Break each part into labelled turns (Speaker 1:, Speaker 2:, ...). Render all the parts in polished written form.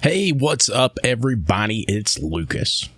Speaker 1: Hey, what's up, everybody? It's Lucas.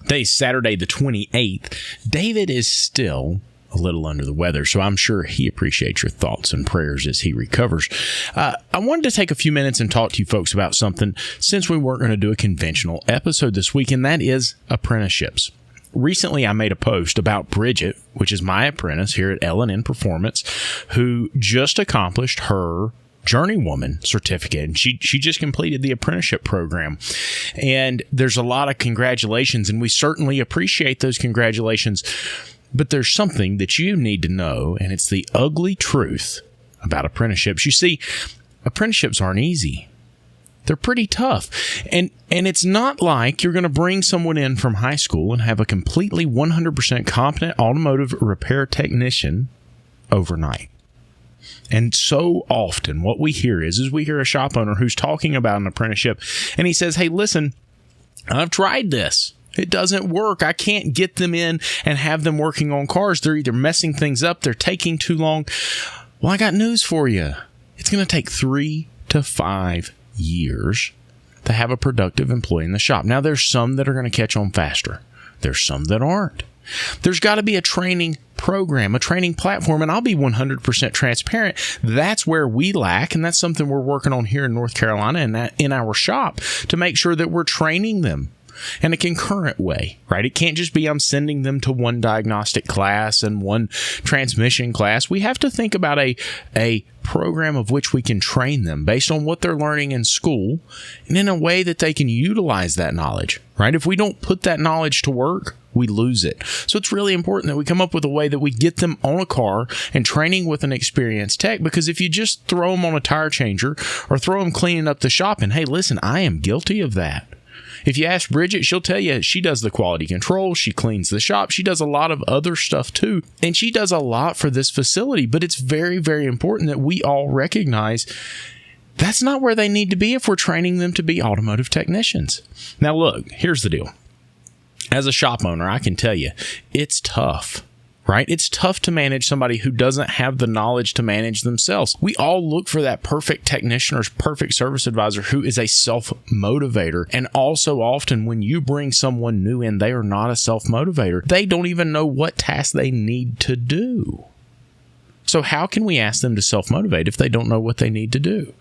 Speaker 1: Today's Saturday the 28th. David is still a little under the weather, so I'm sure he appreciates your thoughts and prayers as he recovers. I wanted to take a few minutes and talk to you folks about something since we weren't going to do a conventional episode this week, and that is apprenticeships. Recently, I made a post about Bridget, which is my apprentice here at L&N Performance, who just accomplished her Journeywoman certificate, and she just completed the apprenticeship program. And there's a lot of congratulations, and we certainly appreciate those congratulations. But there's something that you need to know, and it's the ugly truth about apprenticeships. You see, apprenticeships aren't easy. They're pretty tough. And it's not like you're going to bring someone in from high school and have a completely 100% competent automotive repair technician overnight. And so often what we hear is we hear a shop owner who's talking about an apprenticeship, and he says, hey, listen, I've tried this. It doesn't work. I can't get them in and have them working on cars. They're either messing things up, they're taking too long. Well, I got news for you. It's going to take 3 to 5 years to have a productive employee in the shop. Now, there's some that are going to catch on faster. There's some that aren't. There's got to be a training program, a training platform, and I'll be 100% transparent. That's where we lack, and that's something we're working on here in North Carolina and in our shop to make sure that we're training them in a concurrent way, right? It can't just be I'm sending them to one diagnostic class and one transmission class. We have to think about a program of which we can train them based on what they're learning in school and in a way that they can utilize that knowledge, right? If we don't put that knowledge to work, we lose it. So it's really important that we come up with a way that we get them on a car and training with an experienced tech, because if you just throw them on a tire changer or throw them cleaning up the shop, and hey, listen, I am guilty of that. If you ask Bridget, she'll tell you she does the quality control, she cleans the shop, she does a lot of other stuff too, and she does a lot for this facility. But it's very, very important that we all recognize that's not where they need to be if we're training them to be automotive technicians. Now look, here's the deal. As a shop owner, I can tell you, it's tough. Right? It's tough to manage somebody who doesn't have the knowledge to manage themselves. We all look for that perfect technician or perfect service advisor who is a self-motivator. And also often when you bring someone new in, they are not a self-motivator. They don't even know what task they need to do. So how can we ask them to self-motivate if they don't know what they need to do?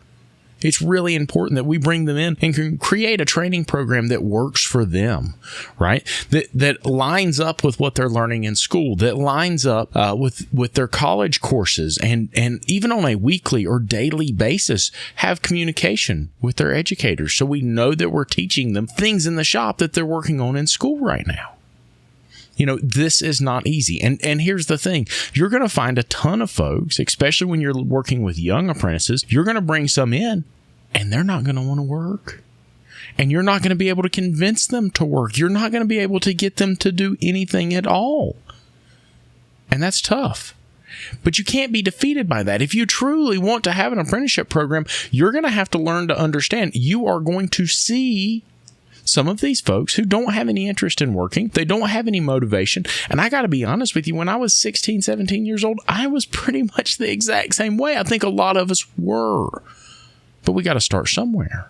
Speaker 1: It's really important that we bring them in and can create a training program that works for them, right? That lines up with what they're learning in school, that lines up with their college courses, and even on a weekly or daily basis, have communication with their educators so we know that we're teaching them things in the shop that they're working on in school right now. You know, this is not easy. And here's the thing. You're going to find a ton of folks, especially when you're working with young apprentices, you're going to bring some in and they're not going to want to work. And you're not going to be able to convince them to work. You're not going to be able to get them to do anything at all. And that's tough. But you can't be defeated by that. If you truly want to have an apprenticeship program, you're going to have to learn to understand you are going to see some of these folks who don't have any interest in working. They don't have any motivation. And I got to be honest with you, when I was 16, 17 years old, I was pretty much the exact same way. I think a lot of us were. But we got to start somewhere.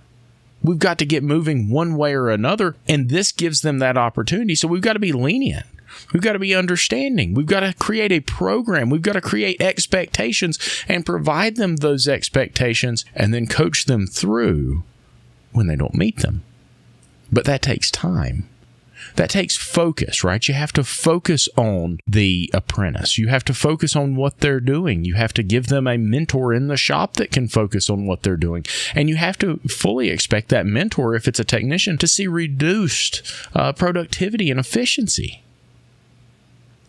Speaker 1: We've got to get moving one way or another, and this gives them that opportunity. So we've got to be lenient. We've got to be understanding. We've got to create a program. We've got to create expectations and provide them those expectations and then coach them through when they don't meet them. But that takes time. That takes focus, right? You have to focus on the apprentice. You have to focus on what they're doing. You have to give them a mentor in the shop that can focus on what they're doing. And you have to fully expect that mentor, if it's a technician, to see reduced productivity and efficiency.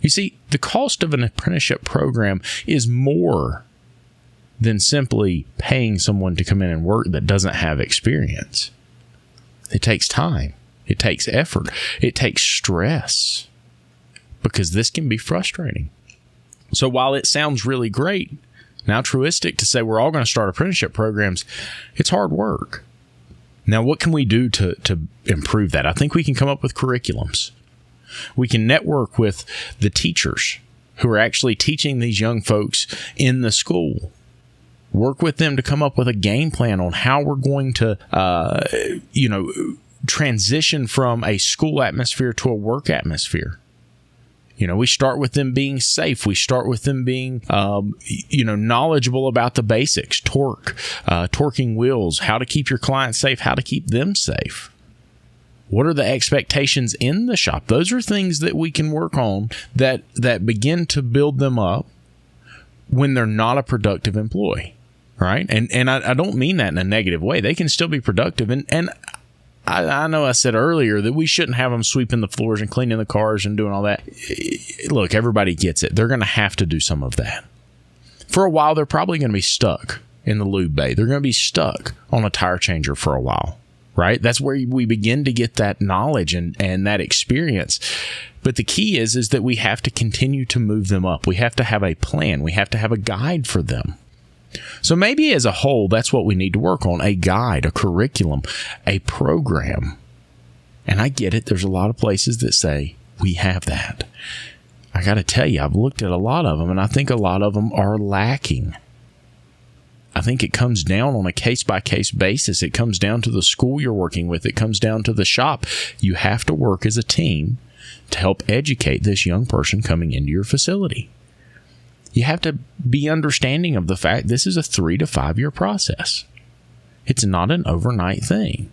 Speaker 1: You see, the cost of an apprenticeship program is more than simply paying someone to come in and work that doesn't have experience. It takes time. It takes effort. It takes stress, because this can be frustrating. So while it sounds really great, now altruistic to say we're all going to start apprenticeship programs, it's hard work. Now, what can we do to improve that? I think we can come up with curriculums. We can network with the teachers who are actually teaching these young folks in the school. Work with them to come up with a game plan on how we're going to, transition from a school atmosphere to a work atmosphere. We start with them being safe. We start with them being, knowledgeable about the basics, torquing wheels, how to keep your clients safe, how to keep them safe. What are the expectations in the shop? Those are things that we can work on that begin to build them up when they're not a productive employee, right? And I don't mean that in a negative way. They can still be productive. And I know I said earlier that we shouldn't have them sweeping the floors and cleaning the cars and doing all that. Look, everybody gets it. They're going to have to do some of that. For a while, they're probably going to be stuck in the lube bay. They're going to be stuck on a tire changer for a while, right? That's where we begin to get that knowledge and that experience. But the key is that we have to continue to move them up. We have to have a plan. We have to have a guide for them. So maybe as a whole, that's what we need to work on, a guide, a curriculum, a program. And I get it. There's a lot of places that say we have that. I got to tell you, I've looked at a lot of them, and I think a lot of them are lacking. I think it comes down on a case-by-case basis. It comes down to the school you're working with. It comes down to the shop. You have to work as a team to help educate this young person coming into your facility. You have to be understanding of the fact this is a 3 to 5 year process. It's not an overnight thing.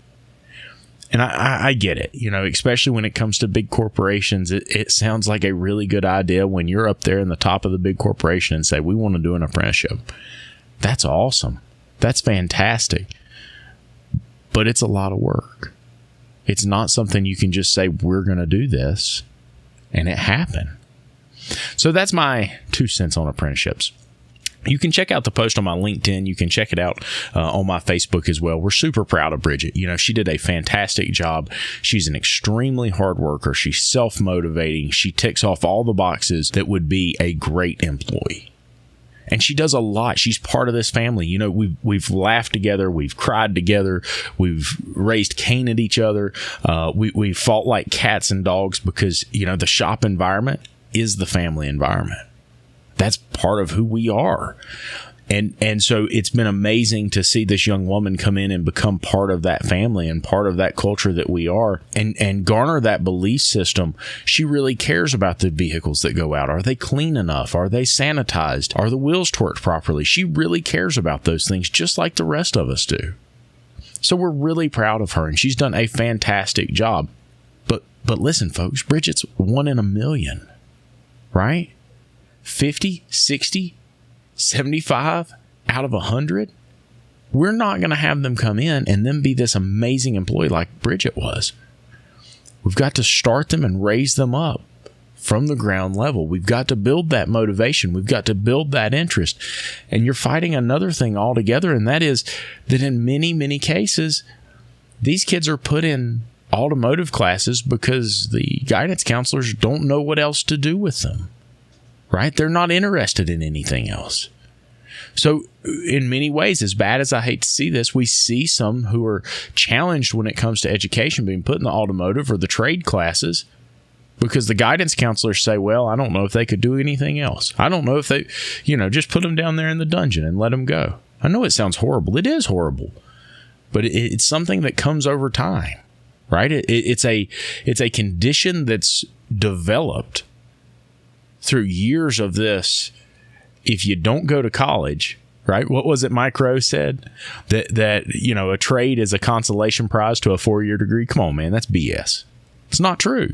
Speaker 1: And I get it, especially when it comes to big corporations. It sounds like a really good idea when you're up there in the top of the big corporation and say, we want to do an apprenticeship. That's awesome. That's fantastic. But it's a lot of work. It's not something you can just say, we're going to do this, and it happen. So that's my 2 cents on apprenticeships. You can check out the post on my LinkedIn. You can check it out on my Facebook as well. We're super proud of Bridget. She did a fantastic job. She's an extremely hard worker. She's self-motivating. She ticks off all the boxes that would be a great employee. And she does a lot. She's part of this family. We've laughed together. We've cried together. We've raised Cain at each other. We fought like cats and dogs because, the shop environment is the family environment. That's part of who we are. And so it's been amazing to see this young woman come in and become part of that family and part of that culture that we are and garner that belief system. She really cares about the vehicles that go out. Are they clean enough? Are they sanitized? Are the wheels torqued properly? She really cares about those things just like the rest of us do. So we're really proud of her, and she's done a fantastic job. But listen, folks, Bridget's 1 in a million, right? 50, 60, 75 out of 100. We're not going to have them come in and then be this amazing employee like Bridget was. We've got to start them and raise them up from the ground level. We've got to build that motivation. We've got to build that interest. And you're fighting another thing altogether, and that is that in many, many cases, these kids are put in automotive classes because the guidance counselors don't know what else to do with them. Right? They're not interested in anything else. So in many ways, as bad as I hate to see this, we see some who are challenged when it comes to education being put in the automotive or the trade classes because the guidance counselors say, well, I don't know if they could do anything else. I don't know if they, just put them down there in the dungeon and let them go. I know it sounds horrible. It is horrible. But it's something that comes over time, right? It's a condition that's developed through years of this. If you don't go to college, right? What was it Mike Rowe said? That a trade is a consolation prize to a 4-year degree. Come on, man. That's BS. It's not true.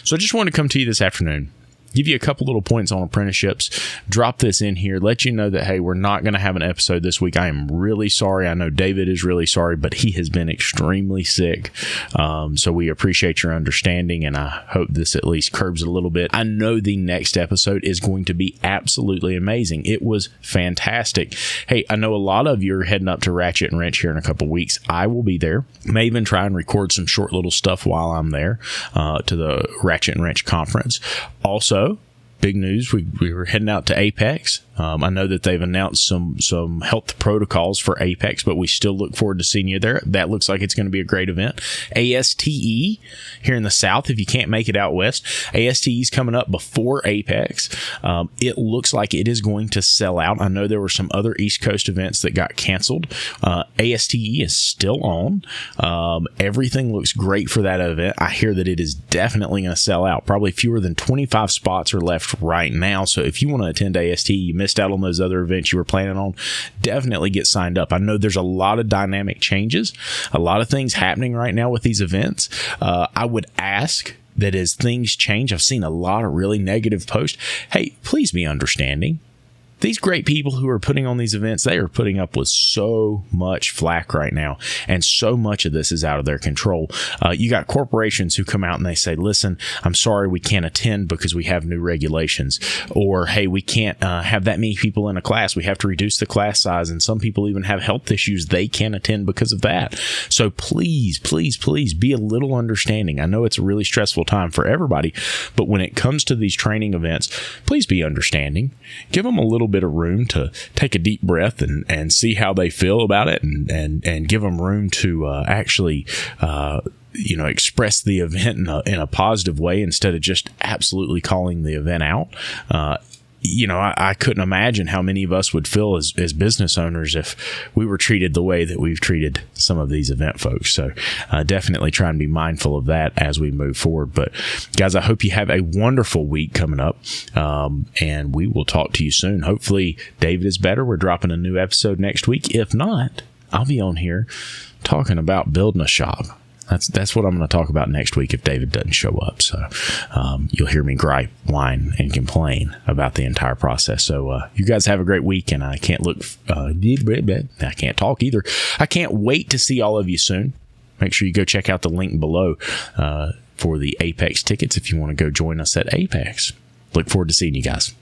Speaker 1: So I just wanted to come to you this afternoon, give you a couple little points on apprenticeships, drop this in here, let you know that, hey, we're not going to have an episode this week. I am really sorry. I know David is really sorry, but he has been extremely sick. So we appreciate your understanding, and I hope this at least curbs it a little bit. I know the next episode is going to be absolutely amazing. It was fantastic. Hey, I know a lot of you are heading up to Ratchet and Wrench here in a couple weeks. I will be there. May even try and record some short little stuff while I'm there to the Ratchet and Wrench conference. Also, big news. We were heading out to Apex. I know that they've announced some health protocols for Apex, but we still look forward to seeing you there. That looks like it's going to be a great event. ASTE here in the South, if you can't make it out west, ASTE is coming up before Apex. It looks like it is going to sell out. I know there were some other East Coast events that got canceled. ASTE is still on. Everything looks great for that event. I hear that it is definitely going to sell out. Probably fewer than 25 spots are left right now. So if you want to attend ASTE, you missed out on those other events you were planning on, definitely get signed up. I know there's a lot of dynamic changes, a lot of things happening right now with these events. I would ask that as things change, I've seen a lot of really negative posts. Hey, please be understanding. These great people who are putting on these events, they are putting up with so much flack right now, and so much of this is out of their control. You got corporations who come out and they say, listen, I'm sorry we can't attend because we have new regulations, or hey, we can't have that many people in a class. We have to reduce the class size, and some people even have health issues. They can't attend because of that. So please, please, please be a little understanding. I know it's a really stressful time for everybody, but when it comes to these training events, please be understanding. Give them a little bit of room to take a deep breath and see how they feel about it, and give them room to actually express the event in a positive way instead of just absolutely calling the event out. I couldn't imagine how many of us would feel as business owners if we were treated the way that we've treated some of these event folks. So definitely try and be mindful of that as we move forward. But guys, I hope you have a wonderful week coming up, and we will talk to you soon. Hopefully David is better. We're dropping a new episode next week. If not, I'll be on here talking about building a shop. That's what I'm going to talk about next week if David doesn't show up. So you'll hear me gripe, whine, and complain about the entire process. So you guys have a great week, and I can't I can't talk either. I can't wait to see all of you soon. Make sure you go check out the link below for the Apex tickets if you want to go join us at Apex. Look forward to seeing you guys.